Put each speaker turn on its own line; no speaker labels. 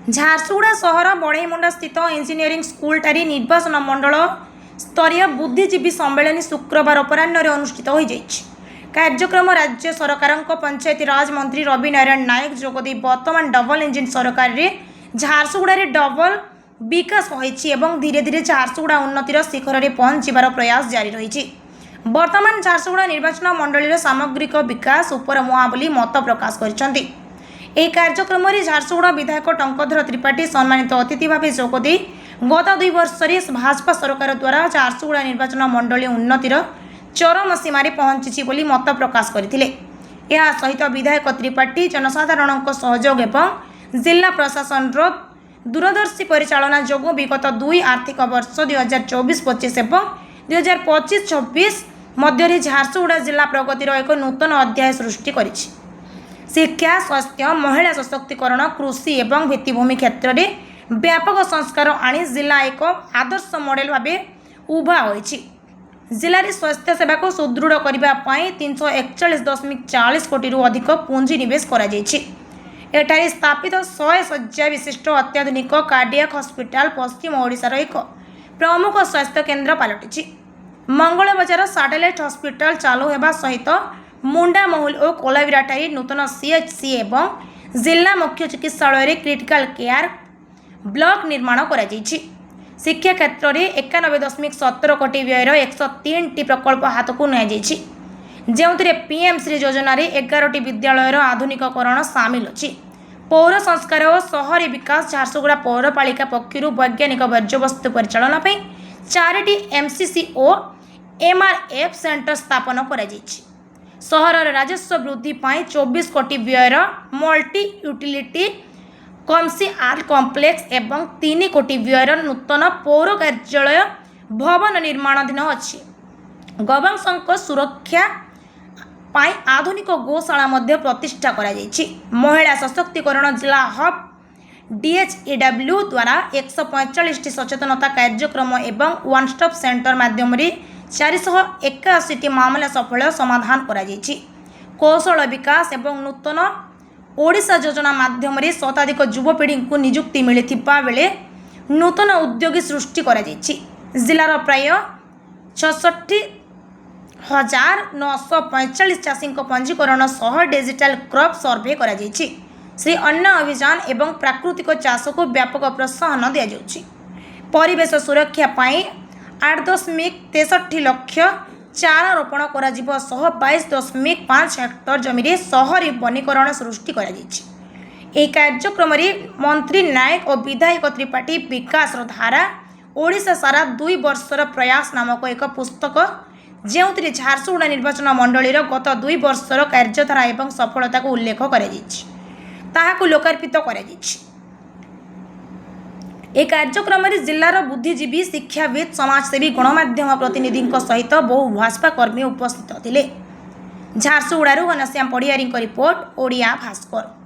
झारसुगुड़ा सहर बढ़ईमुंडा स्थित engineering school ठारी निर्वाचन मंडल स्तरीय बुद्धिजीवी सम्मेलन शुक्रवार अपराह्न अनुष्ठित हो कार्यक्रम राज्य सरकार पंचायती राज मंत्री रवि नारायण नायक जोगदे वर्तमान डबल इंजिन सरकार रे झारसुगुड़ा डबल विकास होईछि धीरे धीरे झारसुगुड़ा उन्नतिर शिखर में पहुंचार प्रयास जारी रही। वर्तमान झारसुगुड़ा निर्वाचन मंडल सामग्रिक विकास उपर मुहां बोली मत प्रकाश कर कार्यक्रम में झारसुगुड़ा विधायक टंकधर त्रिपाठी सम्मानित अतिथि भाव जोगदे गत 2 वर्ष भाजपा सरकार द्वारा झारसुगुड़ा निर्वाचन मंडल उन्नतिर चरम सीमार पहुंची बोली मत प्रकाश करथिले। या सहित विधायक त्रिपाठी जनसाधारण सहयोग एवं जिला प्रशासन दूरदर्शी परिचालना जोगु विगत 2 आर्थिक वर्ष 2024-25 एवं 2025-26 मध्य झारसुगुड़ा जिला प्रगतिर एक नूतन अध्याय सृष्टि करिछि। शिक्षा, स्वास्थ्य, महिला सशक्तिकरण, कृषि एवं भित्तिभूमि क्षेत्र में व्यापक संस्कार आनी जिला एक आदर्श मॉडल भाव उभा होइछि। जिले स्वास्थ्य सेवा को सुदृढ़ करने 341.40 कोटी अधिक पुंजी निवेश एठारे स्थापित 100 शଯ୍ୟା विशिष्ट अत्याधुनिक कार्डियाक हॉस्पिटल पश्चिम ओडिशार एक प्रमुख स्वास्थ्य केन्द्र पलटि मंगल बजार सैटेलाइट हॉस्पिटल चालू होगा सहित मुंडामहुल और कोलाविराठारी नूतन सीएचसी एवं जिला मुख्य चिकित्सालय क्रिटिकल केयर ब्लॉक निर्माण करा जायछि। शिक्षा क्षेत्र में 91.17 कोटी व्ययर 103 प्रकल्प हाथ को नि जो पीएम श्री योजना 11 विद्यालयर आधुनिकीकरण सामिल अच्छी। पौर संस्कार और शहरी विकास झारसुगुड़ा पौरपालिका पक्षर वैज्ञानिक वर्ज्यवस्तु परिचालन 4 एमसीसी और एमआरएफ सेंटर स्थापन करा जायछि। सहर राजस्व वृद्धि 24 कोटी व्ययर मल्टी यूटिलिटी कमसी आर्ट कॉम्प्लेक्स एवं 3 कोटी व्ययर नूतन पौर कार्यालय भवन निर्माणाधीन अच्छी। गवांशों सुरक्षा पाई आधुनिक गोशाला मध्य प्रतिष्ठा करा जायछि। महिला सशक्तिकरण जिला हब डीएचईडब्ल्यू द्वारा 145 सचेतनता कार्यक्रम एवं वन स्टॉप सेंटर माध्यम 481 मामला सफल समाधान करा जायछि। कौशल विकास एवं नूतन ओडिशा योजना माध्यम शताधिक युवपीढ़ी को नियुक्ति मिलता बेले नूतन उद्योगी सृष्टि करा जायछि। जिलार प्राय 66,945 चाषी पंजीकरण सह डिजिटल क्रॉप सर्वे करा जायछि। श्री अन्न अभियान एवं प्राकृतिक चाष को व्यापक प्रोत्साहन दि जाउछि। परिवेश सुरक्षा पाई 8.63 लाख चारा रोपण करा जिवो सह 22.5 हेक्टर जमी शहरी वनीकरण सृष्टि करा जायछि। एही कार्यक्रम में मंत्री नायक और विधायक त्रिपाठी विकास धारा ओडिशा सारा 2 वर्षर प्रयास नामक एक पुस्तक जो झारसुगुड़ा निर्वाचन मंडल गत 2 वर्षर कार्यधारा एवं सफलता को उल्लेख कर लोकार्पित कर कार्यक्रम में जिलार बुद्धिजीवी, शिक्षाविद, समाजसेवी, गणमाध्यम प्रतिनिधि सहित बहु भाजपा कर्मी उपस्थित थे। झारसुगुड़ा घनश्याम पढ़ियारी रिपोर्ट, ओडिया भास्कर।